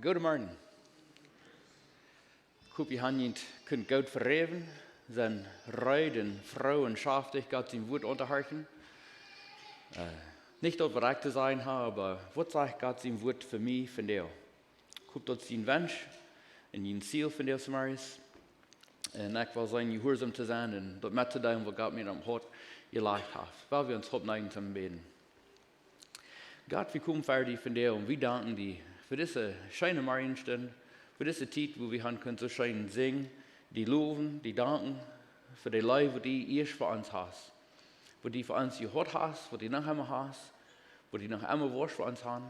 Goedemorgen. Ik hoop je hand niet kunt goed verreven, zijn ruid en vrouw en schaftig Gott zijn woord unterhalten. Nicht dort, was ich zu sein habe, aber was sagt Gott sein Wort für mich, für dich? Ich hoop dat zijn wens en zijn ziel van deze Maris. En ik wil zijn gehoorzaam te zijn en dat met te doen wat God mij am hart gelegd heeft. Weil wir uns opnemen zum Beten. Gott, wir kommen vor dir von dir und wir danken dir für diese schöne Marienstunden, für diese Zeit, wo wir können so schön singen, die loben, die danken für die Leute, die erst für uns hast. Wo die für uns gehört hast, wo die noch einmal hast, wo die noch einmal Wurst für uns haben.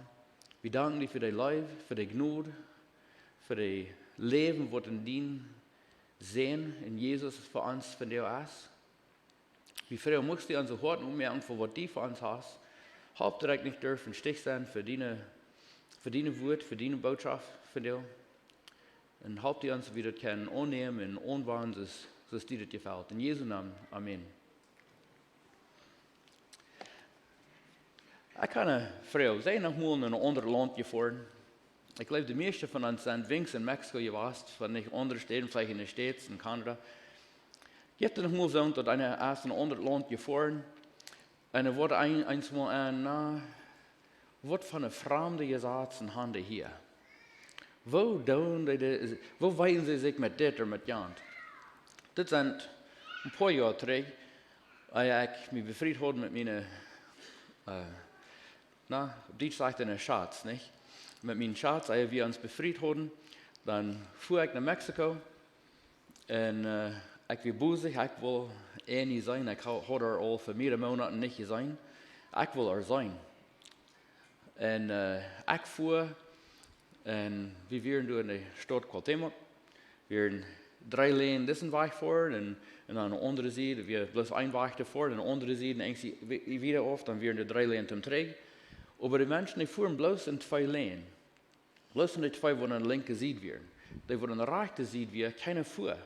Wir danken dir für die Leute, für die Gnade, für die Leben, was in dir sehen, in Jesus für uns von dir ist. Wie früher musst du unsere Horten ummerken, für was die für uns hast. Hauptdirekt nicht dürfen Stich sein für deine Wort, für deine Botschaft von dir. Und haupt die uns wieder können annehmen und anwahren, so es dir das gefällt. In Jesu Namen. Amen. Ich kann eine Frau, sie noch mal in ein anderes Land gefahren. Ich glaube, die meisten von uns sind wenigstens in Mexiko gewesen, von nicht anderen Städten, vielleicht in den States, in Kanada. Ich hatte noch mal so, dass einer erst in ein anderes Land gefahren. Und er wurde einmal an, was von einer Fremde gesagt in Hande hier. Wo weisen sie sich mit dit oder mit jant? Das sind ein paar Jahre zurück, als ich mich befreit habe mit meinen, Deutsch sagt eine Schatz, nicht? Mit meinen Schatz, als wir uns befreit haben, dann fuhr ich nach Mexiko und ich will busig, ich will nicht sein, ich habe er al für mehrere Monate nicht gesehen, ich will er sein. Und ich fuhr und wir waren in der Stadt Cuauhtémoc, wir waren 3 Lehen diesen Weg fahren und an der anderen Seite, wir bloß ein Weg davor, und an der anderen Seite wieder auf, dann waren wir 3 Lehen zum Träg. Aber die Menschen, die fuhren bloß in 2 Lehen. Bloß in die 2, wo an der linken Seite waren. Die, wo an der rechten Seite waren, keiner fuhr.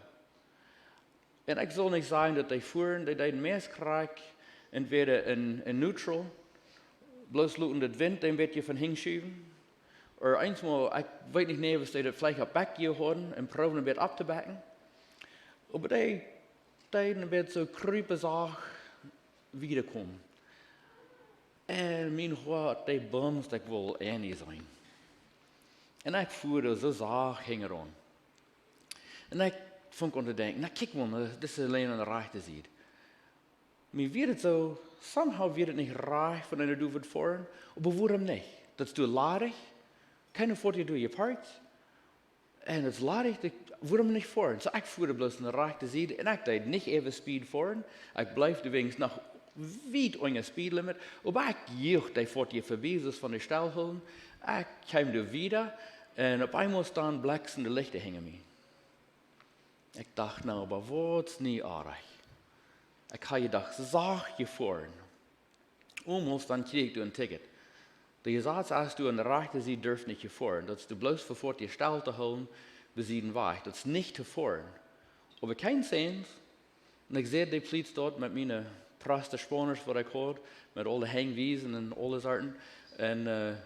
Und ich soll nicht sagen, dass die fuhren, die den Meerskrieg entweder in neutral, bloß luten das Wind, den wird je von hinschieben. Oder einmal, ich weiß nicht, was die das vielleicht auf Back haben, und probieren wird abzubacken. Aber die wird so krüpesach wiederkommen. Und mein Hart, die bumst, ich will nicht sein. Und ich fuhr da so sach hingeran. Und ich fing an zu denken, kijk mal, das ist alleen an der rechten Seite. Mir wird es so, somehow wird es nicht reich von einer du wird fahren, aber warum nicht? Das ist ladig, keine Foto durch geparkt, und es ist ladig, warum nicht fahren? So ich fuhr bloß an der rechten Seite, und ich deed nicht even Speed fahren, ich bleibte wenigstens noch weit an der Speedlimit, aber ich jucht die Foto vorbei, so von der Stelle holen, ich kam da wieder, und auf einmal stand blitzende Lichter hängen mir. Ich dachte, nou, aber was nie arg. Ich habe gedacht, sag gefahren. Almost dann krieg du ein Ticket. Die gesagt, als du an der rechten Seite dürft nicht gefahren. Das du bloß sofort die Stelle zu holen, bis sie den Weg. Das ist nicht zu fahren. Aber kein Sens. Und ich sehe die Polizei dort mit meinen Praste Spanisch, was ich hatte, mit allen Hängwiesen und alle Sorten. Und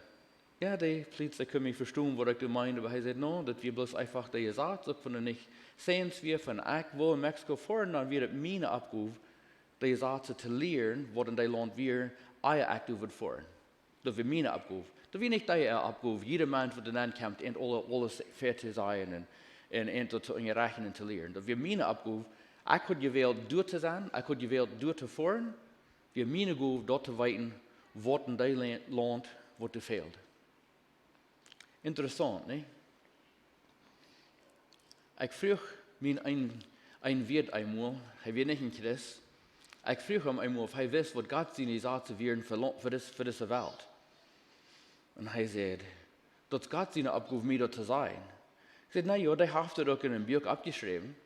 ja, die Polizei können mich verstehen, was ich meine. Aber er sagt, no, das wir bloß einfach die gesagt, so von nicht sehens wir von ich will in Mexiko fahren, dann wird es meine Abgabe, die Sätze zu lernen, was in dem Land wir eine Aktive wird fahren. Das wird meine Abgabe. Das wird nicht deine Abgabe. Jeder Mensch, der dann kommt, und alles fertig sein und zu rechnen zu lernen. Das wird meine Abgabe. Ich habe gewählt, dort zu sein, ich habe gewählt, dort zu fahren. Wir haben meine Abgabe, dort zu weiten, was in dem Land was fehlt. Interessant, nicht? Ich frage mich ein Wirt einmal, er wird nicht ein Christ, ich frage ihn einmal, ob er weiß, was Gott seine Sätze wären für diese Welt. Und er sagt, dass Gott seine Abgabe mir zu sein. Ich sage, naja, der hat das doch in einem Buch abgeschrieben.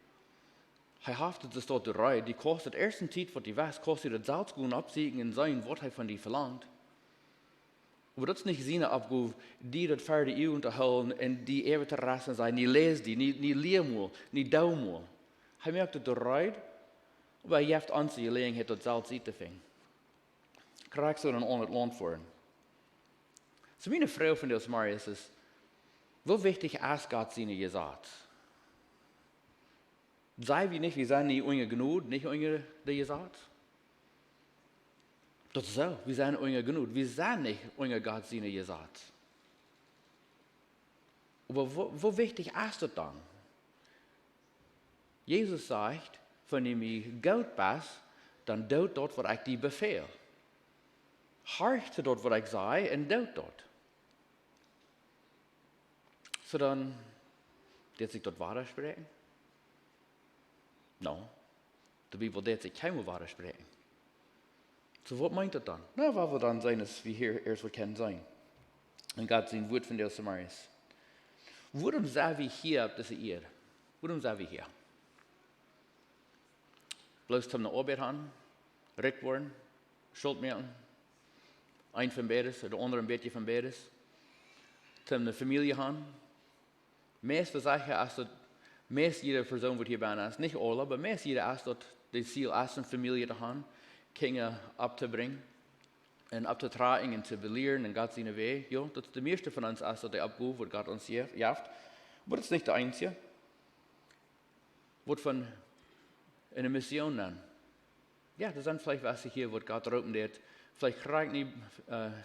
Er hat das dort rein, die kostet erst eine Zeit, was die weiß, kostet das Salzgut absiegen in sein, was er von dir verlangt. Aber das ist nicht seine Abgabe, die das für die unterhalten und die ewig zu rassen sein, die lesen die, nicht lehren mal, nicht daumen mal. Er merkt das rein, aber er hat an sich Gelegenheit, das Salz zu finden. Kriegst du dann an das Land fahren. So meine Frau von das Marius ist, Wie wichtig ist Gott seine gesagt? Sei wir nicht, wir sind nicht unge genug, nicht unge der gesagt? Das ist so, wir sind unge genug, wir sind nicht unge Gott seine gesagt. Aber wo wichtig ist das dann? Jesus sagt, wenn du mir gut bist, dann doet dort, was ich dir befehl. Horch zu dort, was ich sage, und doet dort. So dann, wird sich dort Wahrheit sprechen? No, die Bibel wird sich keine Wahrheit sprechen. So was meint das dann? Na, was wir dann sein, ist, wie hier erst wir kennen sein. Und Gott sein Wort von der Samaris. Warum sind wir hier auf dieser Erde? Warum sind wir hier? Bloß zum Arbeit haben, recht worden, Schuld merken, ein von beides, oder andere ein bisschen von beides, zum eine Familie haben. Meeste Sachen, als das, meest jede Person, die hier bei uns ist, nicht alle, aber meest jeder ist dort, das Ziel ist, eine Familie zu haben, Kinder abzubringen und abzutragen und zu belehren und Gott seine Weg. Ja, das ist der meiste von uns, ist, der Abruf, was Gott uns hilft. Aber das ist nicht der einzige. Was von eine Mission nennen. Ja, das sind vielleicht was hier, was Gott roten wird. Vielleicht gerade nicht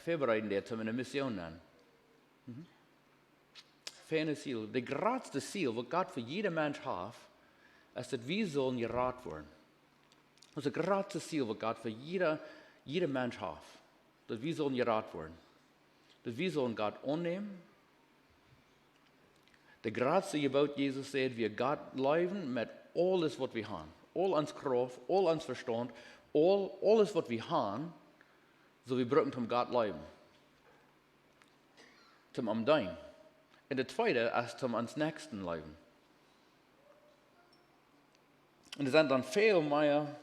vorbereiten wird, um eine Mission nennen. Feine Ziel. Das größte Ziel, was Gott für jeden Mensch hat, ist, dass wir sollen gerat werden. Das ist das größte Ziel, was Gott für jeden Mensch hat. Dass wir sollen gerat werden. Dass wir sollen Gott annehmen. Das größte Gebot, Jesus sagt, wir Gott leben mit alles, was wir haben. All ans Kraft, all ans Verstand, alles, was wir haben, so wir brauchen zum Gott leben. Zum Umdein. Und das zweite ist zum ans Nächsten leben. Und es sind dann viel mehr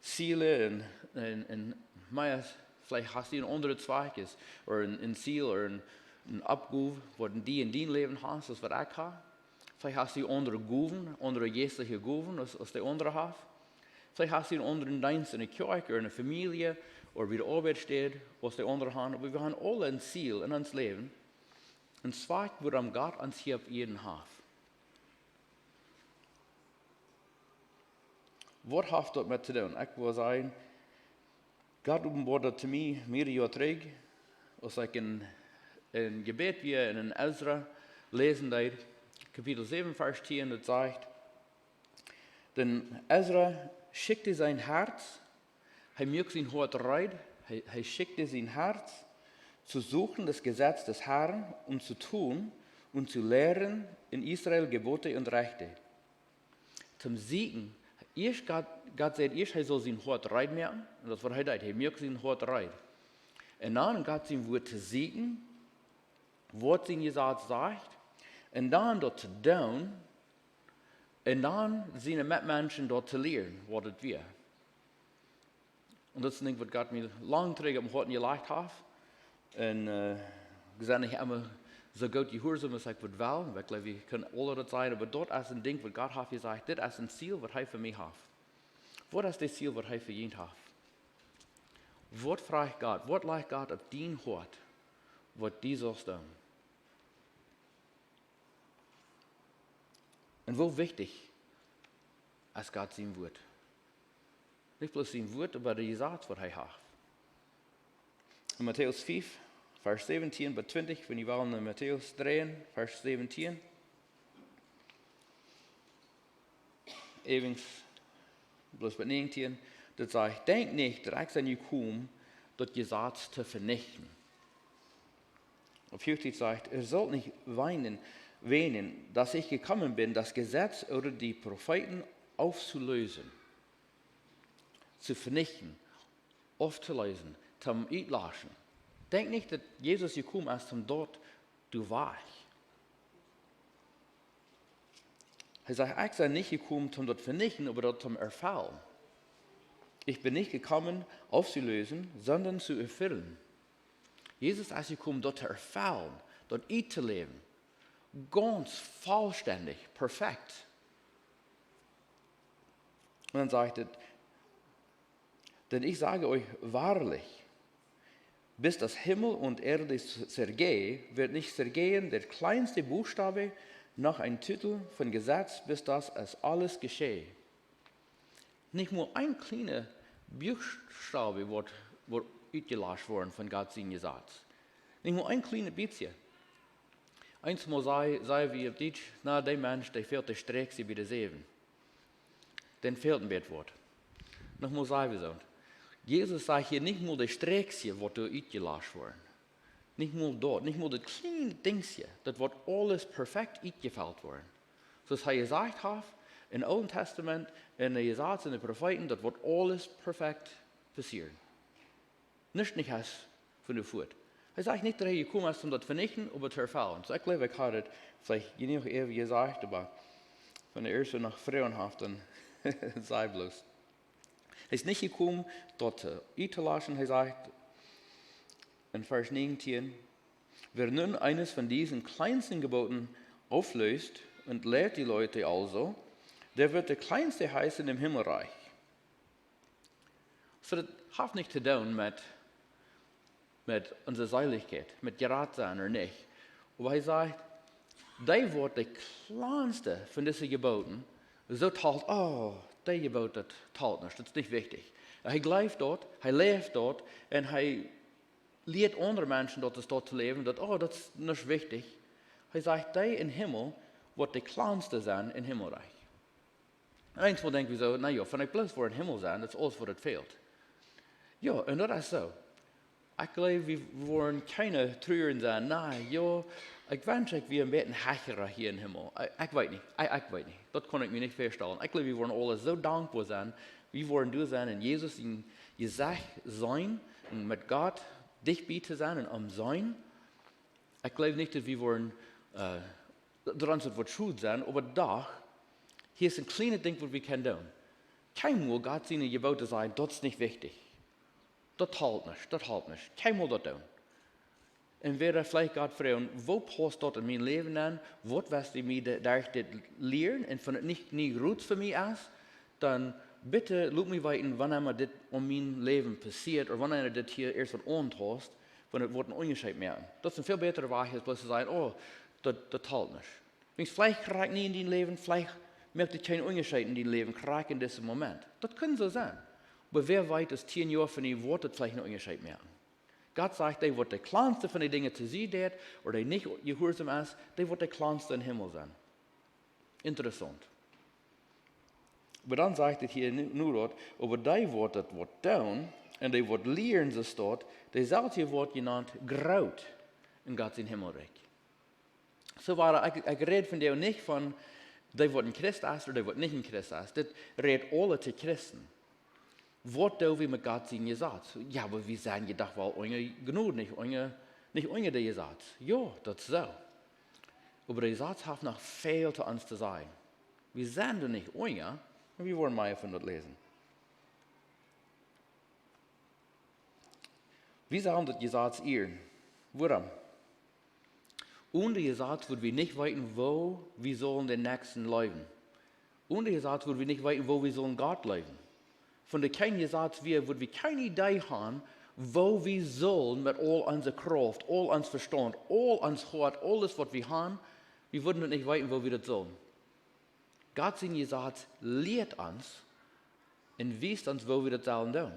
Ziele und mehr, vielleicht hast du ein anderes Zweig oder ein Ziel oder ein Abruf, was die in dein Leben hast, das was ich habe. Vielleicht hast du andere Guven, andere geistliche Guven, als die andere hat. Vielleicht hast du einen anderen Dienst in der Kirche oder in der Familie oder wie der Arbeit steht, was die andere haben. Aber wir haben alle ein Ziel in uns Leben. Ein Zweig, woran Gott uns hier auf jeden hat. Was hat das mit zu tun? Ich will sagen, Gott offenbart zu mir mehrere Jahre zurück, als ich in Gebet wie in Ezra lesen deed, Kapitel 7, Vers 10, das sagt, denn Ezra schickte sein Herz, er mögt sein Hort reid, er schickte sein Herz, zu suchen das Gesetz des Herrn und zu tun und zu lehren in Israel Gebote und Rechte. Zum Siegen, Gott sagt, er soll sein Hort reid merken, und das war er mögt sein Hort reid. Und dann Gott sein Wort zu siegen, was sein Gesetz sagt, und dann dort zu tun, und dann seine Mitmenschen dort zu lehren, was das wir. Und das ist nicht, was Gott mir lang trägt am Herzen gelegt hat. Und gesagt, ich immer so gut gehorsam, als ich will. Ich glaube, wir können alle das sein, aber dort ist ein Ding, was Gott hat gesagt, das ist ein Ziel, was er für mich hat. Was ist das Ziel, was er für jeden hat? Was fragt Gott, was legt Gott auf dein Hort, was die sollst tun? Und wo wichtig ist Gott sein Wort? Nicht bloß sein Wort, aber der Gesetz, was er hat. In Matthäus 5, Vers 17 bis 20, wenn ihr wollen in Matthäus 3, Vers 17. Ewens, bloß bei 19, das sagt, denk nicht, dass ich gekommen, das Gesetz zu vernichten. Auf 40 sagt, ihr sollt nicht weinen, dass ich gekommen bin, das Gesetz oder die Propheten aufzulösen, zu vernichten, aufzulösen, zum Uitlaschen. Denk nicht, dass Jesus gekommen ist, zum dort du warst. Er sagt, ich sei nicht gekommen, zum dort vernichten, aber dort zum Erfallen. Ich bin nicht gekommen, aufzulösen, sondern zu erfüllen. Jesus ist gekommen, dort zu erfallen, dort zu leben. Ganz vollständig, perfekt. Und dann sagt er, denn ich sage euch wahrlich, Bis das Himmel und Erde zergehen, wird nicht zergehen der kleinste Buchstabe nach einem Titel von Gesetz, bis das es alles geschehe. Nicht nur ein kleiner Buchstabe wird ausgelöscht worden von Gottes Gesetz. Nicht nur ein kleines bisschen. Einmal sei wie auf Deutsch, na, der Mensch, der fehlt der Strecke bei der Seven. Den fehlt ein Bettwort. Nochmal sagen wir so. Jesus sagt hier, nicht nur der Strecke wird ausgelöscht worden. Nicht nur dort, nicht nur das kleine Dingchen, das wird alles perfekt ausgefällt worden. So was er gesagt hat, im Alten Testament, in der Gesetz, in den Propheten, das wird alles perfekt passieren. Nicht als von der Furt. Er sagt nicht, dass er gekommen ist, um das zu vernichten, aber zu verfehlen. So ich glaube, ich habe das vielleicht nicht ewig gesagt, aber von der ersten nach Frauenhaft, dann sei bloß. Er ist nicht gekommen, dort einzulassen. Er sagt in Vers 19, wer nun eines von diesen kleinsten Geboten auflöst und lehrt die Leute also, der wird der Kleinste heißen im Himmelreich. So, das hat nicht zu tun mit unserer Seiligkeit, mit Gerat sein oder nicht. Aber er sagt, der wird der Kleinste von diesen Geboten, so talt, der Gebot, das talt nicht, das ist nicht wichtig. Er bleibt dort, er lebt dort und er lehrt andere Menschen dort zu leben, das ist nicht wichtig. Er sagt, der im Himmel wird der Kleinste sein im Himmelreich. Einmal denken wir so, naja, wenn ich bloß vor dem Himmel sein, das ist alles, was fehlt. Ja, und das ist so. Ich glaube, wir wollen keine Trüren sein. Nein, ja, ich wünsche, wir ein bisschen hecherer hier im Himmel. Ich weiß nicht. Das kann ich mir nicht vorstellen. Ich glaube, wir wollen alle so dankbar sein. Wir wollen du sein in Jesus in Gesagt sein und mit Gott dicht bei zu sein und am Sein. Ich glaube nicht, dass wir wollen daran wird schuld sein, aber doch, hier ist ein kleines Ding, was wir können tun. Kein Mal Gott seine Gebote sagen, das ist nicht wichtig. Das halt nicht. Kein Mal das tun. Und wer vielleicht Gott fragen, wo passt das in mein Leben an? Was wirst du mir da lernen? Und wenn es nicht gut für mich ist, dann bitte lass mich wissen, wann einmal das um mein Leben passiert, oder wann einmal das hier erst antastet, wenn es einen Unterschied merken. Das ist ein viel besserer Weg, als bloß zu sagen, das halt nicht. Vielleicht kriege ich nie in dein Leben, vielleicht merkt ich keinen Unterschied in dein Leben, kriege ich in diesem Moment. Das kann so sein. Aber wer weiß, dass 10 Jahre von ihm wird das vielleicht einen Unterschied merken. Gott sagt, der wird der kleinste von den Dingen zu sie tät, oder der nicht gehorsam ist, der wird der kleinste im Himmel sein. Interessant. Aber dann sagt es hier nur dort, aber der wird das Wort tun, und der wird lehren, so steht, der selbe wird genannt Graut in Gottes Himmelreich. So war ich rede von dem nicht von, der wird ein Christ ist oder der wird nicht ein Christ ist. Das redet alle zu Christen. Was tun wir mit Gott sein Gesetz? Ja, aber wir sagen gedacht, weil genug, nicht der Gesetz. Ja, das ist so. Aber der Gesetz hat noch viel zu uns zu sagen. Wir sind nicht wir wollen mehr von das lesen. Wie sollen das Gesetz ehren? Warum? Ohne Gesetz würden wir nicht wissen, wo wir sollen den Nächsten leben. Ohne Gesetz würden wir nicht wissen, wo wir sollen Gott leben. Von der kein Gesetz würden wir keine Idee haben, wo wir sollen mit all unserer Kraft, all unser Verstand, all unser Hart, alles, was wir haben, wir würden nicht wissen, wo wir das sollen. Gott sein Gesetz lehrt uns und weist uns, wo wir das sollen tun.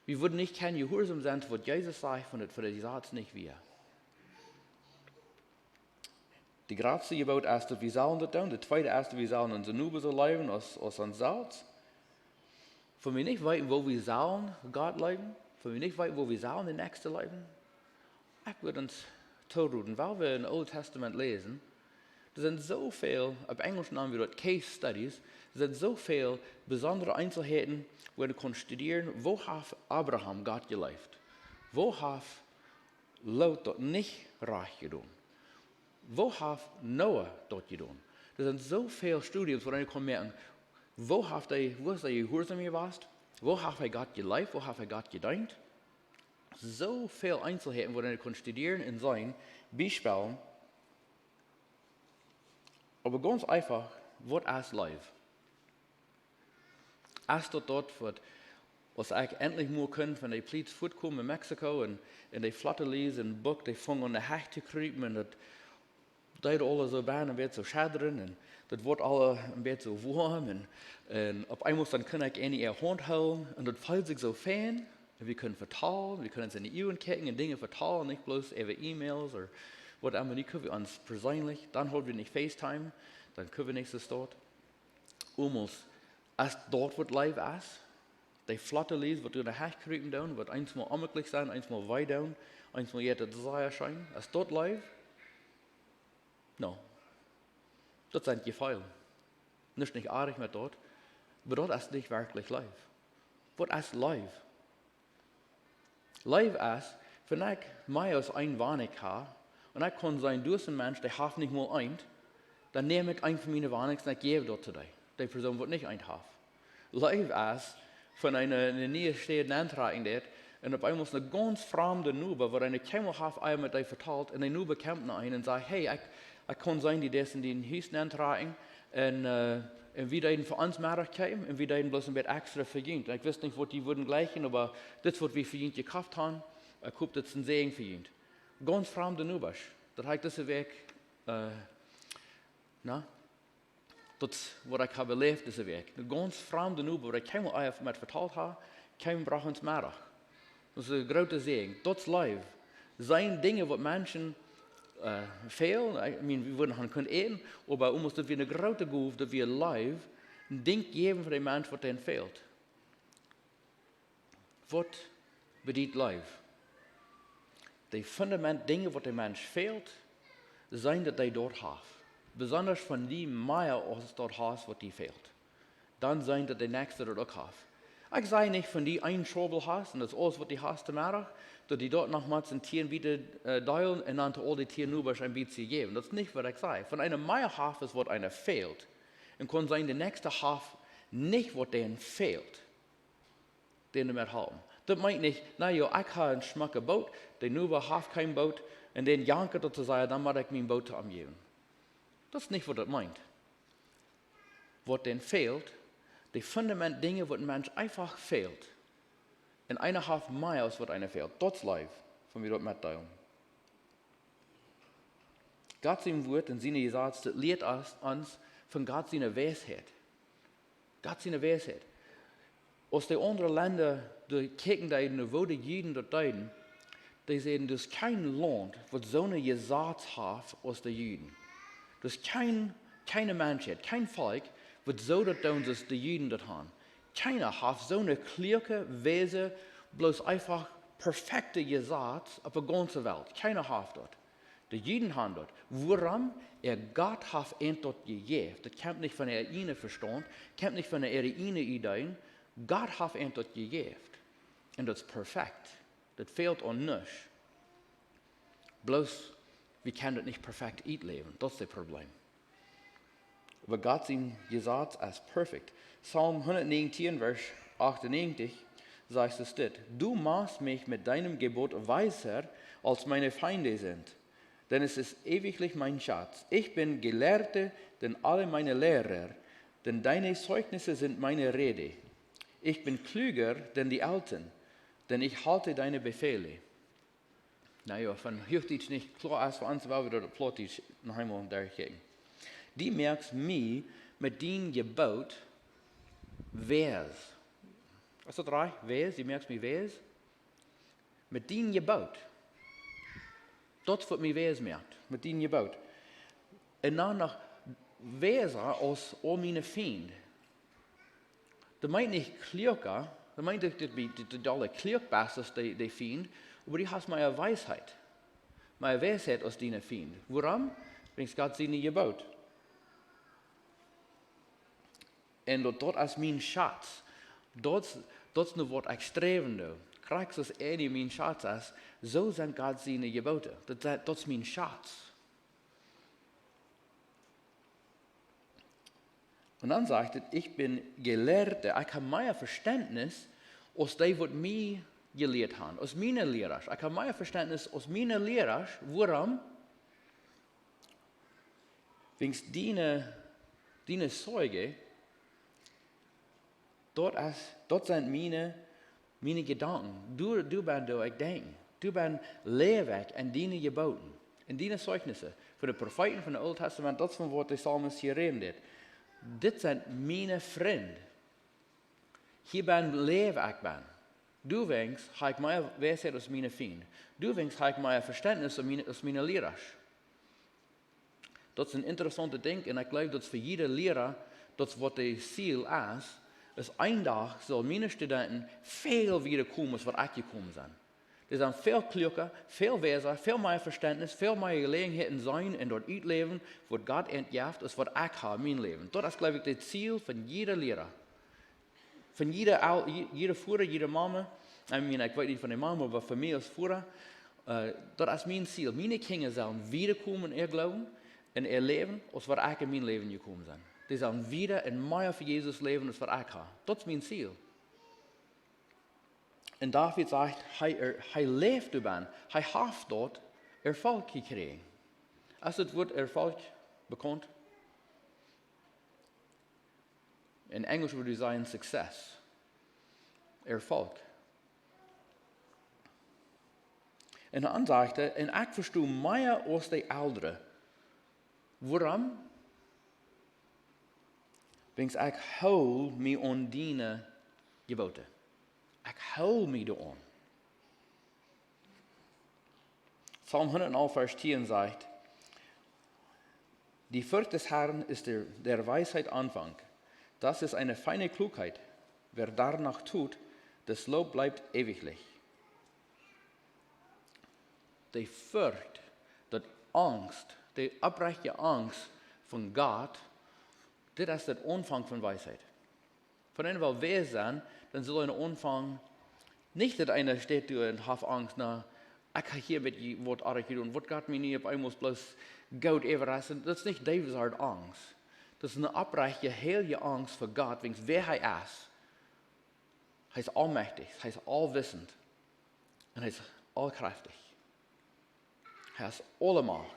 Wir würden nicht kein Gehorsam sein, was Jesus sagt, von der Gesetz nicht wir. Die größte Gebot ist, dass wir sollen das tun. Der zweite ist, wir sollen unsere Nube so leben, als uns selbst. Wenn wir nicht wissen, wo wir sollen Gott leben, wenn wir nicht wissen, wo wir sollen den Nächsten leben, ich würde uns zureden, weil wir im Alten Testament lesen, da sind so viele, auf Englisch nennen wir das Case Studies, da sind so viele besondere Einzelheiten, wo wir können studieren, wo hat Abraham Gott gelebt, wo hat Lot dort nicht reich getan, wo hat Noah dort getan. Da sind so viele Studien, wo wir können merken, wo ist er gehorsam gewesen? Wo hat er Gott gelebt? Wo hat er Gott gedient? So viele Einzelheiten, wo wir studieren und sein, Beispiel. Aber ganz einfach, was ist Leben? Ist dort, was Als ich endlich mal können von der Poliz fortkommen in Mexiko und die Flotte lesen und Buck, die fangen an der Hecht zu kriegen und das deed alle so bijna een beetje zo schadderen en dat wordt alle een beetje zo warm en op einmal dann kann ich in ihre Hand houden und das fühlt sich so fern und wir können vertalen, wir können uns in die Uhren kicken und Dinge vertalen, nicht bloß über E-Mails oder was immer, die können wir uns persönlich, dann haben wir nicht FaceTime, dann können wir nicht so dort. Als dort wird live ist, die Flotte liest, wird durch die Hecht kriegen down, wird eins mal amtlich sein, eins mal weit down, eins mal jeder Desire scheinen, als dort live, no, das sind Gefallen. Nicht artig mit dort, aber dort ist nicht wirklich live. Was ist live? Live ist, wenn ich mehr als ein Warnig habe, und ich kann sein, du bist ein Mensch, der hat nicht mal ein, dann nehme ich einen von meinen Warnings und ich gebe dort zu dir. Die Person wird nicht ein haben. Live ist, von einer Nähe steht, antragen dort, und auf einmal ist eine ganz fremde Nube, wo eine Kämmel hat einmal mit dir vertalt, und die Nube kommt nach einen und sagt, hey, ich kann sein, die das in den Hüsten antragen, und wie die für uns Möglichkeiten, und wie die bloß ein bisschen extra verdient. Ich weiß nicht, was die würden gleichen, aber das, was wir verdient gekauft haben, ich habe das ein Segen verdient. Ganz fremde Nube. Das heißt, das ist weg, das, was ich habe erlebt, ist weg. Eine ganz fremde Nube, wo ich keinem einfach mit vertalt habe, keinem braucht uns mehr. Das ist ein großer Segen. Das ist live. Sein Dinge, was Menschen fehlen, wir würden können eten, aber uns dass wir eine große Gabe, dass wir live ein Ding geben für den Menschen, was denen fehlt. Was bedient live? Die Fundament Dinge, was dem Mensch fehlt, sind, dass die dort haben. Besonders von dem mehr als dort hast, was die fehlt. Dann sind das die Nächste dort auch haben. Ich sage nicht, von die einen Schobel hast, und das ist alles, was die hast, dass die dort noch mal den Tieren wieder teilen und dann all die Tiere nur ein bisschen geben. Das ist nicht, was ich sage. Von einer mehr Haft ist, was einer fehlt. Und kann sein, der nächste Haft nicht, was denen fehlt, den wir haben. Das meint nicht, ich habe ein schmackes Boot, der nur hat kein Boot, und den janke dort zu sagen, dann mache ich mein Boot angeben. Das ist nicht, was das meint. Was denen fehlt, die Fundament Dinge, was ein Mensch einfach fehlt. Und einer hat mehr als was einer fehlt. Das ist live, von mir dort mitteilen. Gott sein Wort in seine Gesetz, das lehrt uns von Gott seine Weisheit. Gott seine Weisheit. Aus den anderen Ländern, die kicken, wo die Juden dort deuten, die sagen, das ist kein Land, was so eine Gesetz hat aus den Juden. Das ist keine Menschheit, kein Volk, was so dort tun, dass die Juden dort haben. Keiner hat so eine klare Weise, bloß einfach perfekte Gesetz auf der ganzen Welt. Keiner hat dort. Die Juden haben dort. Warum? Gott hat ihn dort gegeben. Das kommt nicht von der ihnen Verstand, kommt nicht von der ihnen Ideen. Gott hat ihn dort gegeben. Und das ist perfekt. Das fehlt uns nicht. Bloß, wir können das nicht perfekt leben. Das ist das Problem. Aber Gott sein Gesetz ist perfekt. Psalm 119, Vers 98 sagt es dit: Du machst mich mit deinem Gebot weiser, als meine Feinde sind. Denn es ist ewiglich mein Schatz. Ich bin Gelehrter, denn alle meine Lehrer, denn deine Zeugnisse sind meine Rede. Ich bin klüger denn die Alten, denn ich halte deine Befehle. Naja, von Wichtig nicht klar ist für uns, weil wir dort Plautdietsch noch einmal durchgehen. Die merkst mich mit dem Gebot, wes. Was ist das reich? Wes, die merkst mich wes? Mit dem Gebot. Das wird mich wes merkt, mit dem Gebot. Und dann noch weser als all meine Feinde. Das meint nicht klirker, das meint nicht, dass alle klirkbass ist, die Feinde, aber die hast meine Weisheit. Meine Weisheit aus deinen Feinden. Warum? Wenn Gott seine Gebot. Und dort ist mein Schatz. Dort ist nur was ich streben will. Kriegst du das mein Schatz ist, so sind Gott seine Gebote. Das ist mein Schatz. Und dann sagt er, ich bin Gelehrter, ich habe mehr Verständnis, als die, was mich gelehrt haben, aus meiner Lehrer. Ich habe mehr Verständnis aus meiner Lehrer. Warum? Wegen deine Zeuge, dort sind meine Meine Gedanken, du bist da, ich denke. Du bist leerweg in deine Geboten, in deine Zeugnisse. Von den Propheten von dem Alten Testament, das von was der Psalmist hier redet. Dit sind meine Freunde. Hier ben leerweg ben. Du denkst, habe ich mehr Weisheit als meine Feinde. Du denkst, habe ich mehr Verständnis als meine Lehrer. Dat is een interessante ding en ik geloof dat voor jede leraar, dat wat de ziel is een dag zal mijn studenten veel wiederkomen als wat ik gekomen zijn. Er zijn veel kloker, veel wijzer, veel meer verständnis, veel meer gelegenheden zijn in dat uitleven wat God entjaft als wat ik heb in mijn leven. Dat is geloof ik het ziel van jede leraar. Van jede voeder, jede mama. Ik weet niet van de mama, maar voor mij als voeder, dat is mijn ziel. Mijn kinderen zullen wiederkomen in geloven. En ihr leven als wat ik in mijn leven gekomen ben. Die zullen wieder en meer voor Jezus leven als wat ik ga. Dat is mijn ziel. En David zegt, hij leeft ervan. Hij heeft dort Erfolg gekregen. Als het woord Erfolg bekommt, in Engels würde ich sagen Success. Erfolg. En dan zegt hij, en ik verstoe meer als de ouderen. Waarom? Want ik hou me aan die geboten. Ik hou me eraan. Psalm 111, Vers 10 zegt, die Furcht des Herrn ist der Weisheit Anfang. Das ist eine feine Klugheit. Wer danach tut, das Lob bleibt ewiglich. Die Furcht, die Angst, die oprechte Angst von Gott, dit is het Anfang von Weisheit. Von einem will wer sein, dann soll ein Anfang, nicht dass einer steht und hat Angst, na, ich kann hier mit was anderes tun, was Gott mir nicht auf einmal bloß Gott everessen, das ist nicht Davids Art Angst. Das ist eine oprechte, heilige Angst vor Gott, wegen wer er ist. Er ist allmächtig, er ist allwissend und er ist allkräftig. Er ist alle Macht.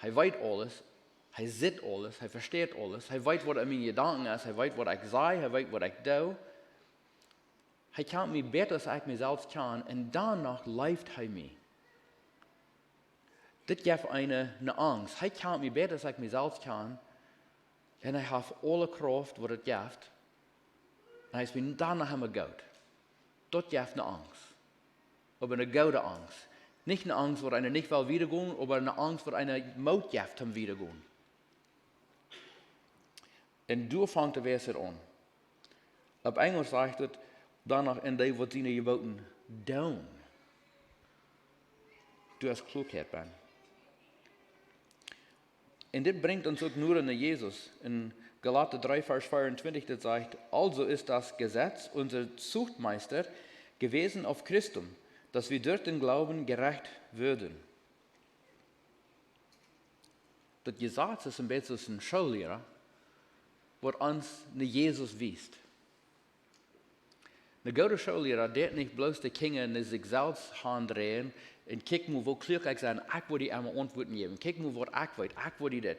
Hij weet alles, hij ziet alles, hij versteht alles, hij weet wat in mijn gedanken is, hij weet wat ik zei, hij weet wat ik doe. Hij kan me beter als ik mezelf kan en danach leeft hij me. Dit geeft een angst. Hij kan me beter als ik mezelf kan en hij heeft alle kracht wat het geeft. En hij is me danach helemaal goed. Dat geeft een angst. Maar een goede angst. Nicht eine Angst, wo einer nicht will wiedergehen, aber eine Angst, wo einer Mut gibt, um wiedergehen. Und du fängt der Vers an. Auf Englisch sagt es, danach in dem, was seine Geboten tun. Du hast Klugheit ben. Und das bringt uns auch nur in Jesus. In Galater 3, Vers 24, das sagt, also ist das Gesetz unser Zuchtmeister gewesen auf Christum, dass wir durch den Glauben gerecht würden. Das Gesetz ist ein bisschen ein Schullehrer, was uns Jesus wiest. Ein guter Schullehrer, der nicht bloß die Kinder in sich selbst handrehen und gucken, wo klug ich sein, ich will die einmal Antworten geben. Gucken, was ich weiß, ich will das.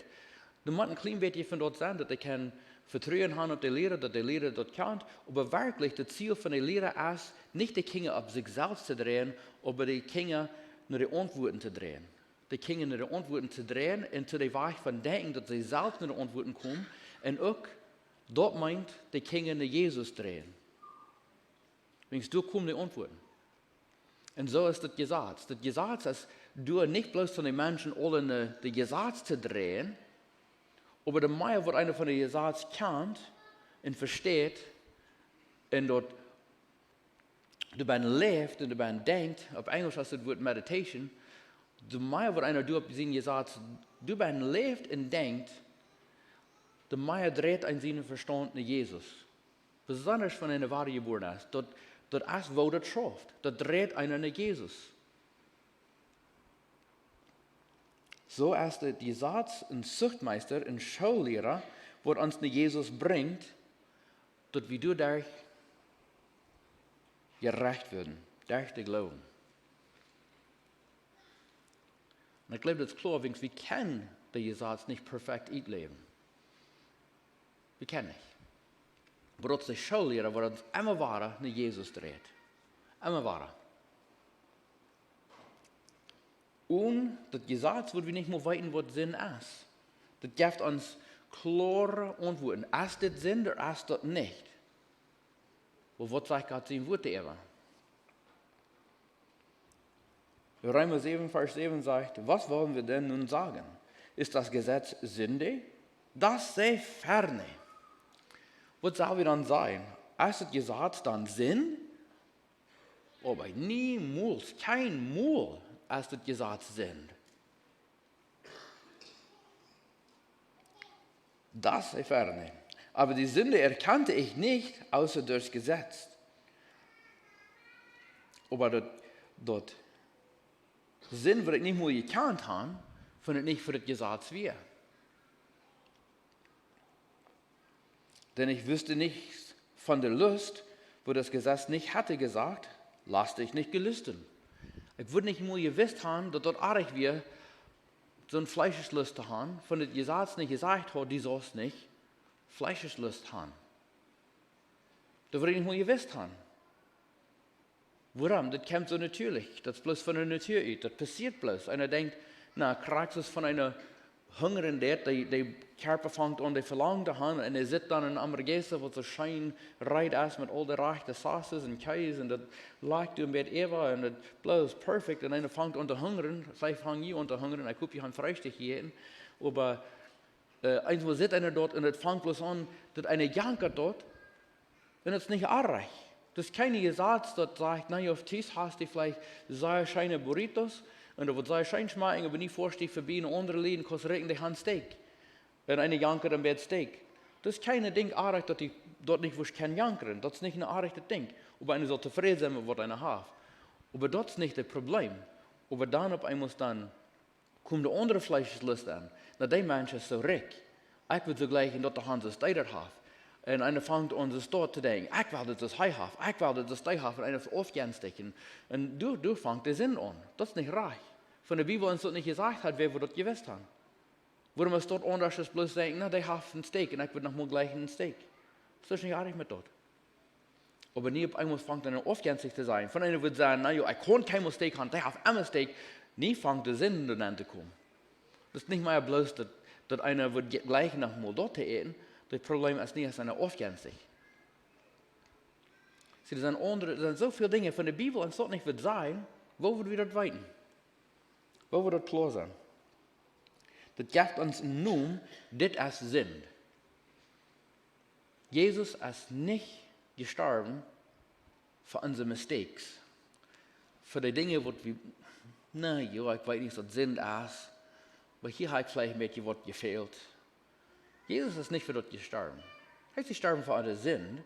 Du musst ein klein bisschen von dort sein, dass die können vertrauen haben auf die Lehrer, dass der Lehrer das kann. Aber wirklich, das Ziel von der Lehrer ist, nicht die Kinder auf sich selbst zu drehen, aber die Kinder nach den Antworten zu drehen. Die Kinder nach den Antworten zu drehen und zu dem Weg von denken, dass sie selbst nach den Antworten kommen. Und auch, dort meint, die Kinder nach Jesus drehen. Wenn du kommen die Antworten. Und so ist das Gesetz. Das Gesetz ist, du nicht bloß von den Menschen alle das Gesetz zu drehen, aber der Meier, was einer von den Gesetz kennt und versteht, und dort du lebt und du denkt, auf Englisch heißt das Wort Meditation, der Meier, was einer du auf diesen Gesetz, du lebt und denkt, der Meier dreht an seinen Verstand nach Jesus. Besonders wenn eine wahre Geburt ist. Dat is wo dat schafft. Dat dreht einer nach Jesus. So ist der Gesetz ein Zuchtmeister, ein Schullehrer, was uns nach Jesus bringt, dass wir dadurch gerecht werden, durch den Glauben. Und ich glaube, das ist klar, wir können den Gesetz nicht perfekt ausleben. Wir können nicht. Aber das ist der Schullehrer, der uns immer weiter nach Jesus dreht. Immer wahr. Und das Gesetz wird wir nicht mehr weiten, was Sinn ist. Das gibt uns klare Antworten. Ist das Sinn oder ist das nicht? Und was sagt Gott sein Wort darüber? Römer 7, Vers 7 sagt, was wollen wir denn nun sagen? Ist das Gesetz Sünde? Das sei ferne. Was soll wir dann sagen? Ist das Gesetz dann Sinn? Aber niemals, kein Mal ist das Gesetz Sinn. Das sei ferne. Aber die Sünde erkannte ich nicht, außer durchs Gesetz. Aber dort Sinn, was ich nicht mehr gekannt habe, von es nicht für das Gesetz wäre. Denn ich wüsste nichts von der Lust, wo das Gesetz nicht hatte gesagt, lass dich nicht gelüsten. Ich würde nicht mehr gewusst haben, dass dort arg wäre, so ein Fleischeslust zu haben, von dem Gesetz nicht gesagt hat, die sollst nicht Fleischeslust haben. Da würde ich nicht mehr gewusst haben. Warum? Das kommt so natürlich. Das ist bloß von der Natur aus. Das passiert bloß. Einer denkt, na, kriegst du es von einer Hungeren, der Körper fängt an, der verlangt zu haben, und er sitzt dann in einem Hamburger, wo so schön reit ist mit all der rechten Sauces und Käse, und das lag im Bett Eva, und das bloß perfekt, und einer fängt an zu hungern, vielleicht fangen die an zu hungern, ich gucke, die haben Frühstück gegeben, aber einmal sitzt einer dort, und das fängt bloß an, dass einer jankert dort, und das ist nicht arg. Das ist keine Gesetz, das sagt, na, auf Tisch hast du vielleicht sehr schöne Burritos, und da wird sehr schön schmecken, aber nicht vorstehst für eine andere Läden, kostet regen die Hand Steak. Und eine jankert am Bett Steak. Das ist keine Ding arg, dass die dort nicht was kann jankern. Das ist nicht ein arges Ding. Aber einer soll zufrieden sein mit was einer hat. Aber das ist nicht das Problem. Aber dann auf einmal dann kommt der andere Fleischeslust an. Na, die Mensch ist so reich. Ich will so gleich in der Hand das Steiner haben. Und einer fängt an, das dort zu denken. Ich will das Hai haben. Ich will das Stein haben. Und einer ist aufgänstigen. Und du fängst den Sinn an. Das ist nicht reich. Von der Bibel uns das nicht gesagt hat, wer wir das gewusst haben. Warum es dort anders ist, bloß denken, na, die haben ein Steak und ich will noch mal gleich ein Steak. Das ist nicht arg mit dort. Aber nie auf einmal fängt einer aufgänstig zu sein. Von einer wird sagen, na ja, ich kann kein Steak haben, die haben immer Steak. Nie fängt der Sinn dann zu kommen. Das ist nicht mehr bloß, dass einer wird gleich noch mal dort essen. Das Problem ist nicht, dass einer aufgänstig. Sie, das sind so viele Dinge von der Bibel, und es dort nicht wird sein, wo wird wir das weiten? Wo wird das klar sein? Das gibt uns einen Namen, das ist Sinn. Jesus ist nicht gestorben für unsere Mistakes. Für die Dinge, die wir, na ja, ich weiß nicht, was Sinn ist, aber hier hat vielleicht ein bisschen was gefehlt. Jesus ist nicht für das gestorben. Er ist gestorben für unsere Sinn.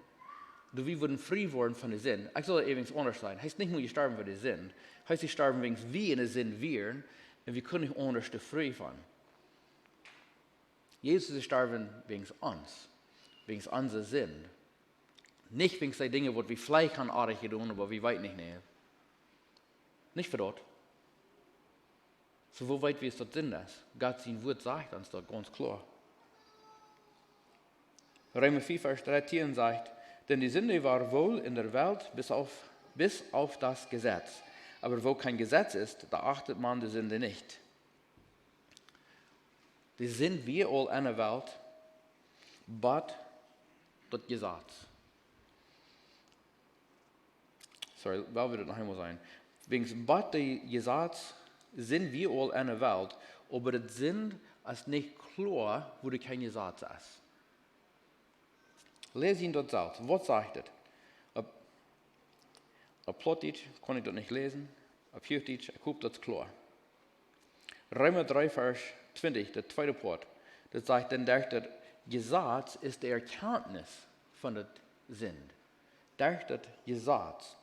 Wir würden frei werden von der Sinn. Ich soll übrigens anders sein. Er ist nicht nur gestorben für die Sinn. Er ist gestorben, wegen wir in der Sinn wären, und wir können nicht anders frei von. Jesus ist gestorben wegen uns, wegen unserer Sinn. Nicht wegen der Dinge, die wir vielleicht an Artig tun, aber wir weit nicht näher. Nicht für dort. So, wo weit wie es dort Sinn ist. Gott sein Wort sagt uns dort ganz klar. Römer 4, Vers 13 sagt, denn die Sünde war wohl in der Welt bis auf das Gesetz. Aber wo kein Gesetz ist, da achtet man die Sünde nicht. Die sind wir all in der Welt, but das Gesetz. Sorry, weil wir das noch einmal sagen. Wegen but das Gesetz sind wir all in der Welt, aber das sind ist nicht klar, wo kein Gesetz ist. Lese ihn dort selbst. Was sagt das? Auf Plautdietsch kann ich das nicht lesen. Auf Wichtig, ich hoffe, das ist klar. Römer 3, Vers 20, der zweite Part. Das sagt, denn durch das Gesetz ist die Erkenntnis von der Sinn. Durch das Gesetz.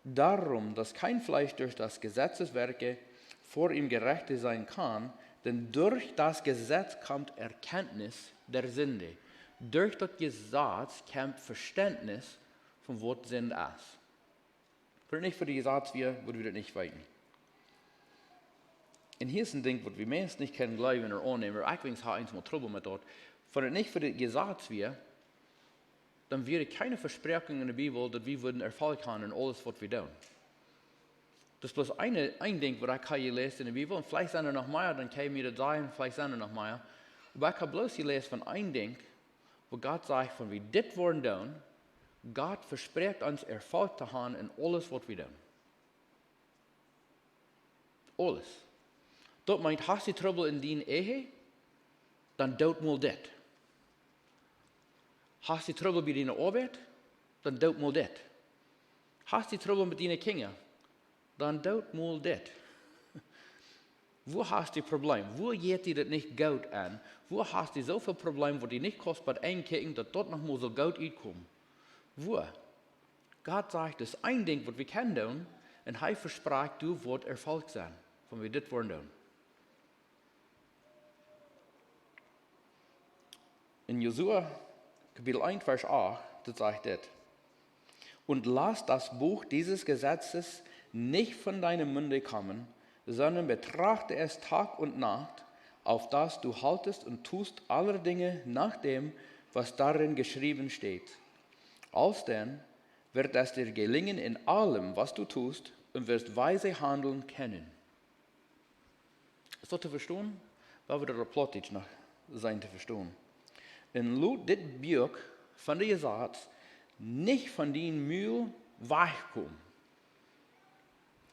Darum, dass kein Fleisch durch das Gesetzeswerke vor ihm gerecht sein kann, denn durch das Gesetz kommt Erkenntnis der Sünde. Durch das Gesetz kommt Verständnis von was Sinn ist. Wenn nicht für die Gesetz wäre, würden wir das nicht weiten. Und hier ist ein Ding, was wir meistens nicht können glauben oder annehmen, aber ich habe eins mal Trouble mit dort. Wenn es nicht für die Gesetz wäre, dann wäre keine Versprechung in der Bibel, dass wir würden Erfolg haben in alles, was wir tun. Das ist bloß ein Ding, was ich hier lese in der Bibel, und vielleicht sind noch mehr, dann kann ich mir das sagen, vielleicht sind noch mehr. Aber ich habe bloß gelesen von einem Ding, wo Gott sagt, wenn wir das wollen tun, Gott verspricht uns Erfolg zu haben in alles, was wir tun. Alles. Das meint, hast du Trouble in deiner Ehe, dann tut mal das. Hast du Trouble bei deiner Arbeit, dann tut mal das. Hast du Trouble mit deinen Kindern, dann tut mal das. Wo hast du Probleme? Wo geht dir das nicht gut an? Wo hast du so viele Probleme, wo die nicht kostbar einkicken, dass dort noch mal so gut einkommen? Wo? Gott sagt, das ist ein Ding, was wir können tun, und er verspricht, du wirst Erfolg sein, wenn wir das wollen tun. In Josua, Kapitel 1, Vers 8, das sagt das. Und lass das Buch dieses Gesetzes nicht von deinem Munde kommen, sondern betrachte es Tag und Nacht, auf das du haltest und tust alle Dinge nach dem, was darin geschrieben steht. Alsdann wird es dir gelingen in allem, was du tust, und wirst weise handeln können. Ist das zu verstehen? Weil wir der Plautdietsch noch sein zu verstehen. In Lut dit Buch von der Gesetz nicht von den Mühl weichkommen.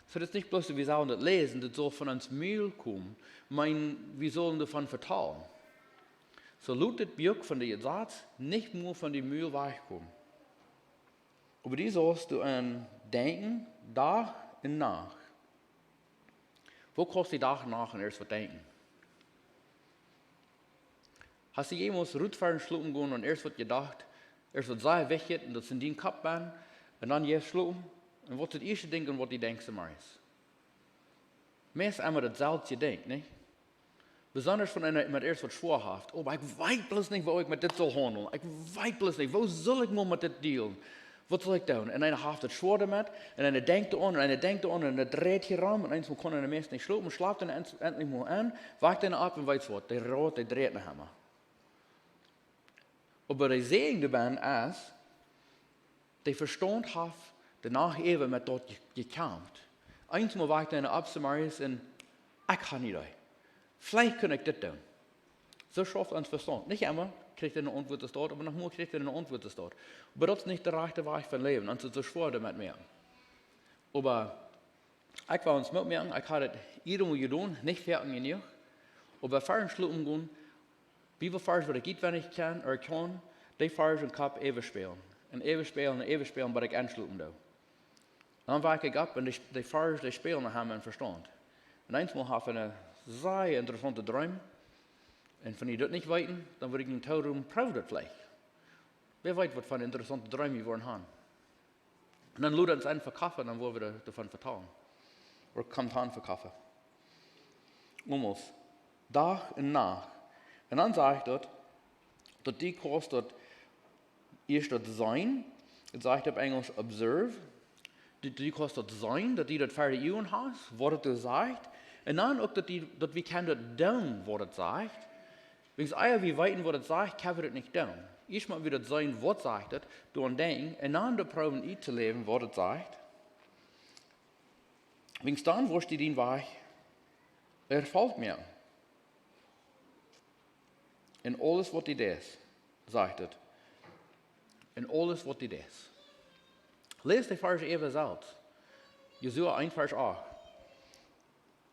So, das ist nicht bloß, wir sollen das lesen, das soll von uns Mühl kommen. Wir sollen davon vertrauen. So, Lut dit Buch von der Gesetz nicht nur von den Mühl weichkommen. Aber die sollst du an denken, Tag und Nacht. Wo kannst du Tag und Nacht erst was denken? Hast du jemals Rutfahren schlucken gehen und erst was gedacht, erst was sei weggeht und das in den Kopf baan, und dann jetzt schlucken, und was das erste Ding und was die denkst du mal ist. Meist einmal das selbst denkt, nicht? Besonders wenn einer erst was schwerhaft, oh, aber ich weiß bloß nicht, wo ich mit das soll handeln. Ich weiß bloß nicht, wo soll ich mal mit das dealen? Was soll ich tun? Und einer hat das schwer damit, und einer denkt an, und einer denkt an, und einer dreht hier rum, und eins kann einer meist nicht schlafen, und schlaft dann endlich mal an, wacht dann ab und weiß was, der rot, der dreht nach einmal. Aber die Segen dabei ist, die Verstand hat danach eben mit dort gekämpft. Einmal war ich dann ab zu Marius und ich kann nicht. Vielleicht kann ich das tun. So schafft uns Verstand. Nicht immer kriegt er eine Antwort das dort, aber noch mal kriegt er eine Antwort das dort. Aber das ist nicht der rechte Weg von Leben. Und so schwer damit mir. Aber ich war uns mit mir, ich hatte das irgendwo getan, nicht fertig genug. Aber fahren schlucken gehen, Bibelvers, was ich geht, wenn ich kann, oder kann, die Vers und Kopf ewig spielen. Und ewig spielen, was ich anschlucken darf. Dann wake ich ab und die Vers, die spielen, haben einen Verstand. Und einmal habe ich eine sehr interessante Träume. Und wenn ich das nicht weiß, dann würde ich in den Tauraum prüfen das vielleicht. Wer weiß, was für eine interessante Träume wir wollen haben. Und dann lud uns einen verkaufen, dann wollen wir davon vertrauen. Oder kommt an verkaufen. Almost. Tag und Nacht. Und dann sage ich dort, dass die kannst dort erst dort sein, das sage ich auf Englisch observe, die kannst dort sein, dass die dort fertig Uhren hast, was du sagst, und dann auch, dass wir können dort tun, was das sagt. Wenn wir weiten, was das sagt, können wir das nicht tun. Erstmal wird das sein, was sagt das, durch denken, und dann da probieren einzuleben, was das sagt. Wenn dann wirst du den Weg erfolgt mir. In alles, was die des, sagt es. In alles, was die des. Lees die Vers even selbst. Josua 1, Vers 8.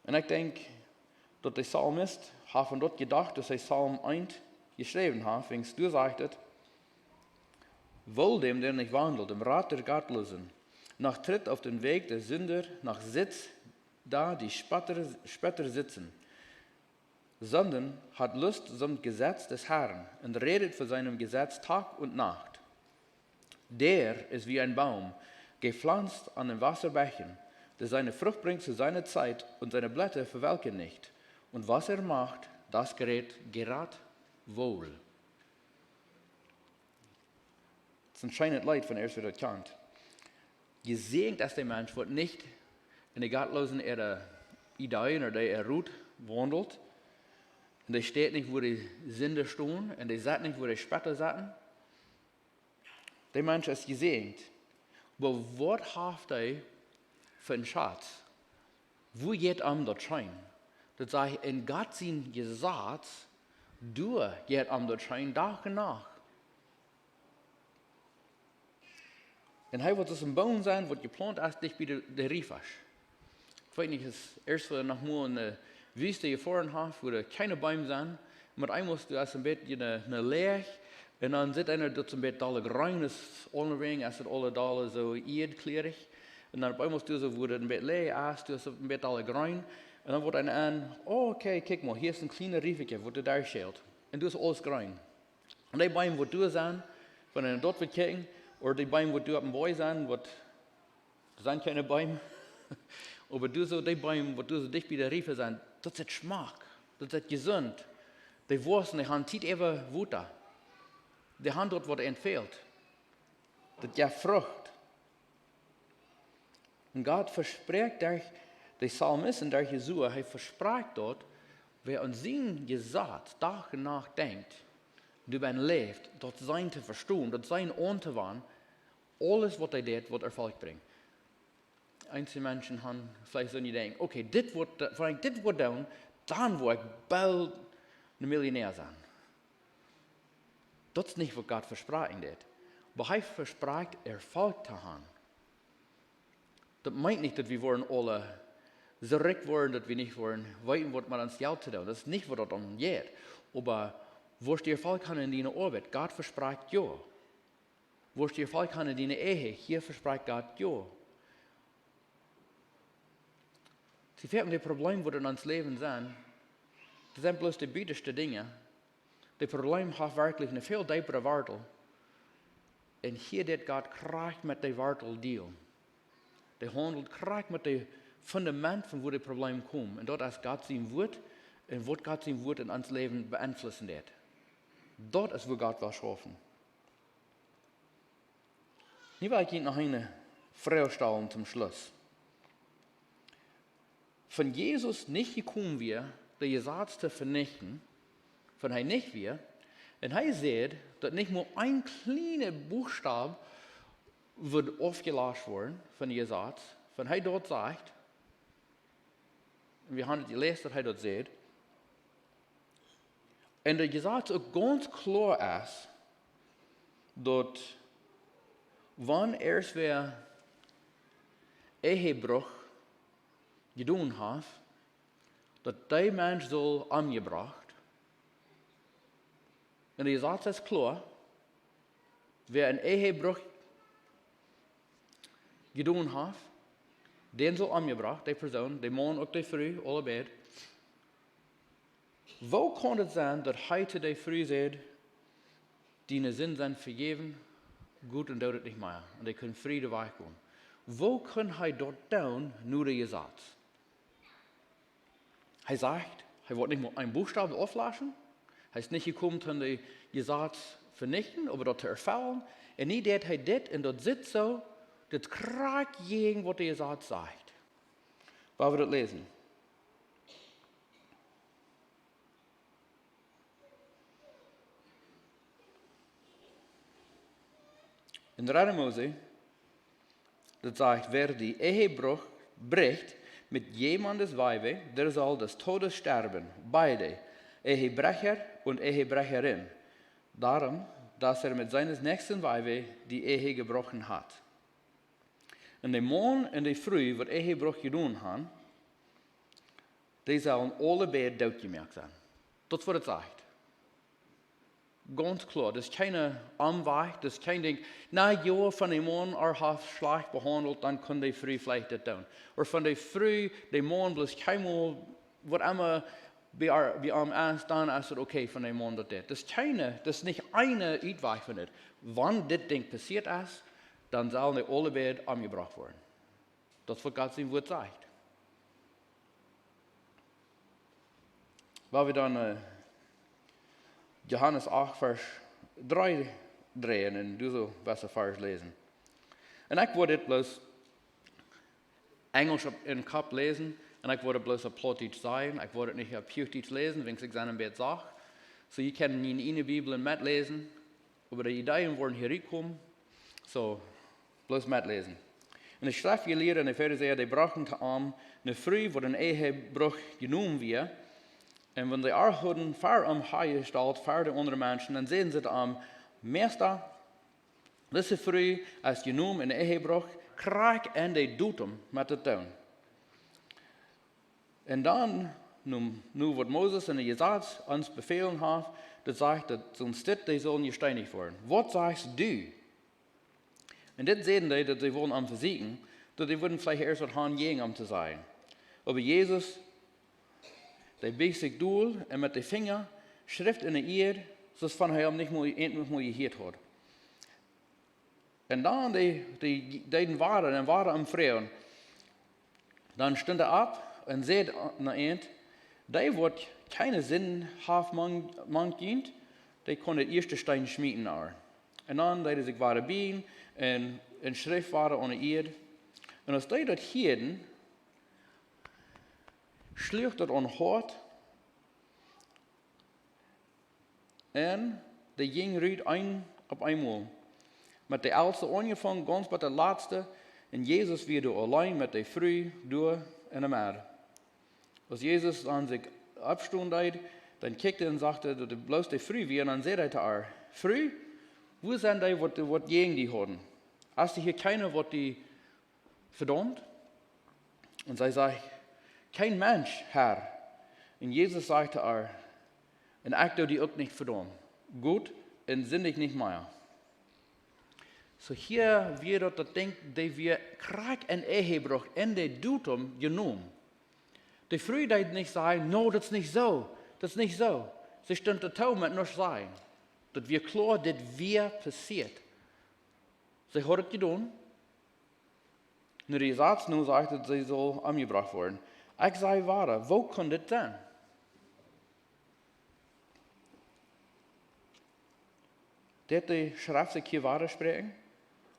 Und ich denke, dass der Psalmist hat von dort gedacht, dass er Psalm 1 geschrieben hat, wenn du sagtest, wohl dem, der nicht wandelt, im Rat der Gottlosen, noch tritt auf den Weg der Sünder, noch sitzt da die Spötter sitzen, sondern hat Lust zum Gesetz des Herrn und redet für seinem Gesetz Tag und Nacht. Der ist wie ein Baum, gepflanzt an den Wasserbächen, der seine Frucht bringt zu seiner Zeit und seine Blätter verwelken nicht. Und was er macht, das gerät wohl. Das ist ein schönes Leid, von erst wieder kennt. Gesegnet ist der Mensch, der nicht in der gottlosen Ideen oder der Ruht wandelt. Und der steht nicht, wo die Sünder stehen, und der sagt nicht, wo die Spötter satten. Der Mensch ist gesegnet. Aber was hat er für einen Schatz? Wo geht das rein? Das sage ich, in Gott sein Gesetz, du geht das rein, Tag und Nacht. Und er wird es ein Baum sein, wird geplant ist, dich bei der Rief ist. Ich weiß nicht, das erste noch mal eine Wüste gefahren habe, wo keine Bäume sind. Mit einem musst du erst ein bisschen eine Leeg, und dann sieht einer, dass ein bisschen alle grün ist, ohne Ring, als alle Dalle so eerdklierig. Und dann musst du so, wo ein bisschen Leeg ist, du hast ein bisschen alle grün. Und dann wird einer an, oh, okay, guck mal, hier ist ein kleiner Riefetje, wo du da schält. Und du hast alles grün. Und die Bäume, wo du sind, wenn du dort wird kicken, oder die Bäume, wo du auf dem Bäume sind, das sind keine Bäume. Aber du so, die Bäume, wo du so dicht bei der Riefe sind, das ist Geschmack, das ist gesund. Die Wurzeln, die haben nicht immer Wutter. Die haben dort, was entfehlt. Das gibt Frucht. Und Gott verspricht durch die Psalmisten, durch Jesua, er verspricht dort, wer an sein Gesetz Tag und Nacht denkt, und über ihn lebt, dort sein zu verstehen, dort sein anzuwenden, alles, was er tut, wird Erfolg bringen. Einzelne Menschen haben vielleicht so eine Idee, okay, wenn ich das tun, dann will ich bald ein Millionär sein. Das ist nicht, was Gott verspricht. Aber er verspricht, Erfolg zu haben. Das meint nicht, dass wir wollen alle zurück wollen, dass wir nicht wollen, weiten, was man ans Geld zu tun. Das ist nicht, was das dann geht. Aber wo du Erfolg haben in deiner Arbeit, Gott verspricht ja. Wo du Erfolg haben in deiner Ehe, hier verspricht Gott ja. Sie finden die Probleme, die in uns Leben sind, das sind bloß die bittersten Dinge. Die Probleme haben wirklich eine viel tiefere Wurzel. Und hier wird Gott kracht mit der Wurzel deal. Der handelt kracht mit dem Fundament, von wo die Probleme kommen. Und dort ist Gott sein Wort, und was Gott sein Wort in uns Leben beeinflussen wird. Dort ist, wo Gott will schaffen. Nu will ich Ihnen noch eine Frage stellen zum Schluss. Von Jesus nicht gekommen wir, der Gesetz zu vernichten, von er nicht wir, und er sieht, dass nicht nur ein kleiner Buchstabe wird aufgelöscht worden von dem Gesetz, von er dort sagt, und wir haben es gelesen, dass er dort sieht, und der Gesetz auch ganz klar ist, dass wenn erst wer Ehebruch getan hat, dass der Mensch soll umgebracht. Und der Gesetz ist klar, wer einen Ehebruch getan hat, den soll umgebracht, die Person, der Mann und die Frau, alle beide. Wo kann es sein, dass heute die Frau sagt, deine Sünden sind vergeben, gut und dauert nicht mehr, und die können Friede weichkommen? Wo kann er dort tun, nur der Gesetz? Er sagt, er wird nicht mal einen Buchstaben auflassen. Er ist nicht gekommen, um den Gesetz vernichten, aber dort zu erfüllen. Und nicht, dass er das und dort sitzt so, das kracht gegen, was der Gesetz sagt. Wollen wir das lesen? In 3. Mose, das sagt, wer die Ehebruch bricht mit jemandes Weibe, der soll des Todes sterben, beide, Ehebrecher und Ehebrecherin, darum, dass er mit seines nächsten Weibe die Ehe gebrochen hat. Und der Mann und die Frau, die Ehebruch getan haben, die sollen alle beide doodgemaakt sein. Das ist, was es sagt. Ganz klar, das ist keine Anweich, das ist kein Ding, na ja, von dem Mann hat schlecht behandelt, dann kann die Frau vielleicht das tun. Oder von der Frau, der Mann bloß keinmal, was immer bei ihm ist, dann ist es okay von dem Mann das. Das ist nicht eine Anweich von das. Wenn das Ding passiert ist, dann sollen die alle beide umgebracht werden. Das ist, was Gott sein Wort sagt. Weil wir dann Johannes 8, Vers 3 drehen und du so besser Vers lesen. Und ich wollte bloß Englisch in den Kopf lesen und ich wollte bloß auf Plautdietsch sein. Ich wollte nicht auf Plautdietsch lesen, wenn ich es dann ein bisschen sage. So, ihr könnt in eine Bibel mitlesen, aber die Ideen wollen hier kommen. So, bloß mitlesen. Und die Schriftgelehrten und die Pharisäer, die brachten eine Früh, wo ein Ehebruch genommen wird. Und wenn die auch hatten, vor am Haie gestellt, vor die anderen Menschen, dann sehen sie am Meister, diese Früh, als genommen in Ehebruch, krank en die doet hem met het tun. En dan, nu wat Moses in de Gesetz uns bevelen hat, dat sagt, dat zo'n stad, die sollen gesteinigt worden. Wat sagst du? Und das sehen die, dass sie wollen am Versiegen, dass die würden vielleicht erst was haben, gegen am zu sein. Aber Jesus, der biegt sich durch und mit den Fingern schrift in der Erde, so von er nicht mehr gehört hat. Und dann die waren am Freien. Dann stand er ab und sieht nach End, der wird keine sinnhaft man dient, der konnte den ersten Stein schmieden. Und dann deed sich ware bien en schrift waren aan de eerd. En als die dat hielden, sloeg dat aan hart. En de ging eruit een op eenmaal. Met de oudste aangevangen, ganz met de laatste. En Jezus weer alleen met de vrouw door en de meer. Als Jezus dan zich afstond deed, dan kijkte en sagte, dat het bloos de vrouw weer. En dan zei hij te haar, vrouw, wo sind die, wat gegen die hadden? Hast du hier keiner, wat die verdammt? Und sie sagt, kein Mensch, Herr. Und Jesus sagte er, und ich do die auch nicht verdammt. Gut, und sind ich nicht mehr. So hier wird das Ding, die wir krank en Ehebruch in der Dutum genommen. Die Frau die nicht sagen, no, das ist nicht so, das ist nicht so. Sie stimmt der Tau mit nicht sein. Dat wir klar, dat wir passiert. Sie hat es getan. Nur die Satz nun sagt, sie soll angebracht werden. Ich sage weiter, wo kann das sein? Dat die Schrift sich hier weiter sprechen,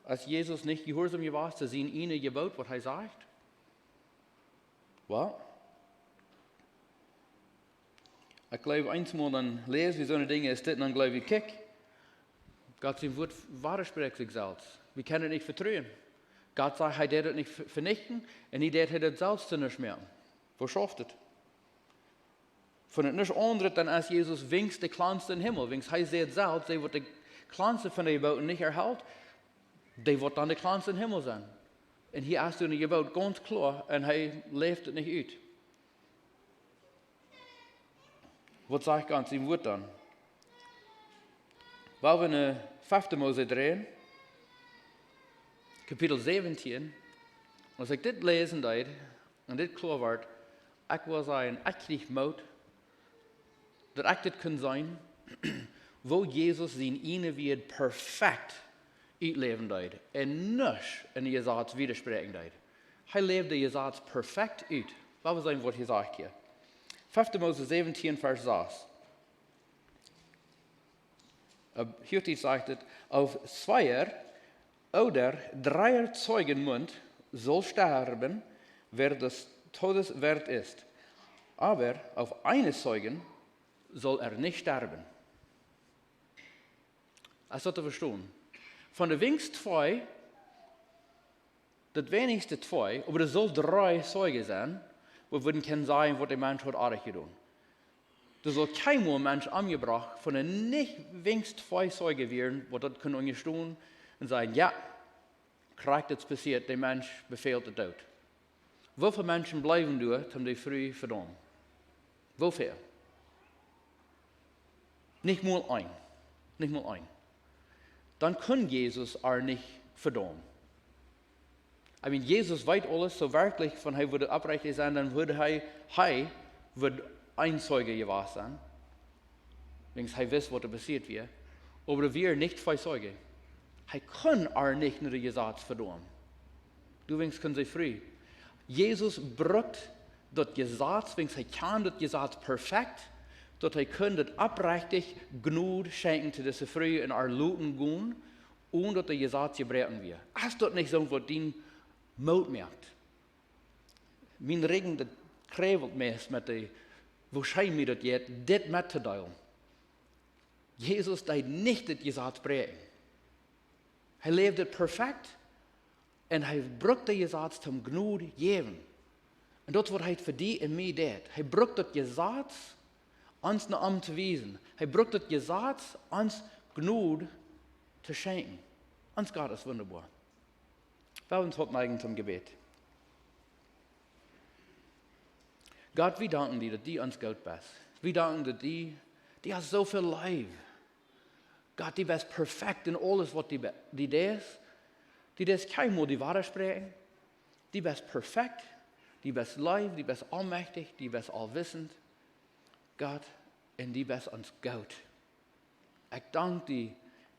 als Jesus nicht gehorsam war, zu sehen, ihnen Gebot, was er sagt? Well, ich glaube, einmal dann lese, wie so eine Dinge ist, dann glaube ich, kijk, Gott sein Wort widerspricht sich selbst. Wir können nicht vertrauen. Gott sagt, er wird es nicht vernichten, und er wird es selbst zu nicht mehr. Wo schafft es? Von es nicht andere, dann als Jesus winkt der kleinste im Himmel. Winkt, er sieht selbst, der wird die kleinste von den Geboten nicht erhalten, der wird dann der kleinste im Himmel sein. Und hier hast du ein Gebot ganz klar, und er lebt es nicht aus. Was sagt ganz im Wort dann? Weil wir eine 5. Mose drehen, Kapitel 17, als ich das lesen deed, und das klar wird, ich will sagen, ich kriege Mut, dass ich das kann sein, wo Jesus sein Ihnen wird perfekt uitleven deed, und nicht in die Gesetz widersprechen deed. Er lebt die Gesetz perfekt uit. Was wir sein, was hier sagt hier. 5. Mose 17, Vers 6. Hier sagt es, auf 2 oder 3 Zeugen Mund soll sterben, wer des Todes wert ist. Aber auf eines Zeugen soll er nicht sterben. Das ist zu verstehen. Von den wenigsten 2, das wenigste 2, aber es soll 3 Zeugen sein, wir würden können sagen, was der Mensch hat artig getan. Da soll kein Mensch angebracht von den nicht wenigst 2 Zeugen werden, wo das können angestehen und sagen, ja, kriegt das passiert, der Mensch befehlt den Tod. Wie viele Menschen bleiben dort, haben die früh verdammt? Wie viel? Nicht mal ein. Nicht mal ein. Dann kann Jesus auch nicht verdammen. I mean, Jesus weiß alles, so wirklich, von er würde abrichtig sein, dann würde er würde ein Zeuge gewesen sein. Wenn er weiß, was passiert wird. Aber wir nicht 2 Zeugen. Er kann auch nicht nur die Gesetz verdammen. Du denkst, können sie früh. Jesus braucht das Gesetz, wenn er kann das Gesetz perfekt, dass er kann das abrichtig Gnade schenken zu dieser Früh in our Luten gehen, ohne dass der Gesetz gebrochen wird. Hast du nicht so, was den Mut merkt? Mein Regen, das kribbelt mich mit der, wo scheint mir das jetzt, das mitzuteilen. Jesus deed nicht das Gesetz brechen. Hij leefde perfect en hij brukt de Gesetz zum Gnade geben. En dat wat hij voor die en mij deed. Hij brukt het Gesetz ons naar om te wijzen. Hij brukt het Gesetz ons Gnade te schenken. Ons Gott ist wunderbar. Wir uns heute Morgen zum Gebet. Gott, wir danken dir, dass du uns gut bist. Wir danken dir, dass die hast so viel Liebe. Gott, die bist perfekt in alles, was die ist. Die ist kein Mal die Wahrheit sprechen. Die bist perfekt. Die bist live. Die bist allmächtig. Die bist allwissend. Gott, und die bist uns gut. Ich danke dir,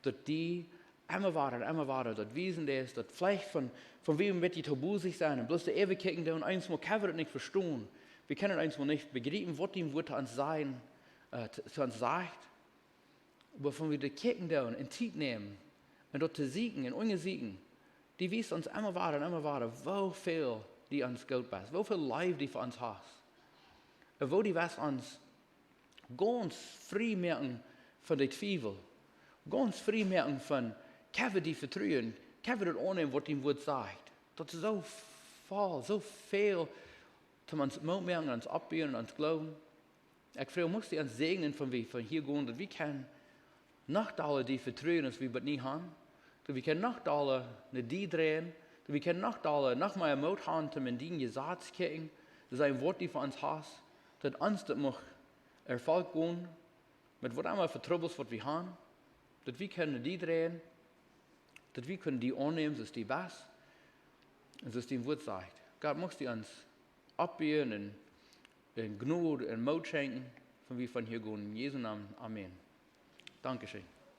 dass die immer weiter, das Wiesen ist, das vielleicht von wem wird die Tabu sich sein, und bloß der ewig kicken, und eins mal können wir das nicht verstehen. Wir können eins mal nicht begreifen, was ihm Wort uns sein, zu uns sagt. Aber wenn wir die kicken und in Zeit nehmen, und dort zu siegen, und ungesiegen, die wissen uns immer weiter, wo viel die uns gut bist, wo viel Liebe die für uns hast. Und wo die was uns ganz frei merken von den Zweifel, ganz frei merken von, können wir die vertrauen, können wir das annehmen, was ihm Wort sagt. Das ist so voll, so viel, zum uns Mut merken, uns abbiegen, uns glauben. Ich frage, muss die uns segnen von hier gehen, dass wir können nicht alle die vertrauen, dass wir das nicht haben, dass wir können nicht alle eine die drehen, dass wir können nicht alle noch mehr Mut haben, um in den Gesetz zu kicken, dass ein Wort, die für uns hast, dass uns das noch Erfolg gehen, mit was immer für Troubles, was wir haben, dass wir können die drehen, dass wir können die annehmen, dass die was, und dass die Wort sagt. Gott muss die uns abbiegen und Gnade und Mut schenken, von wie von hier gehen. In Jesu Namen. Amen. Dankeschön.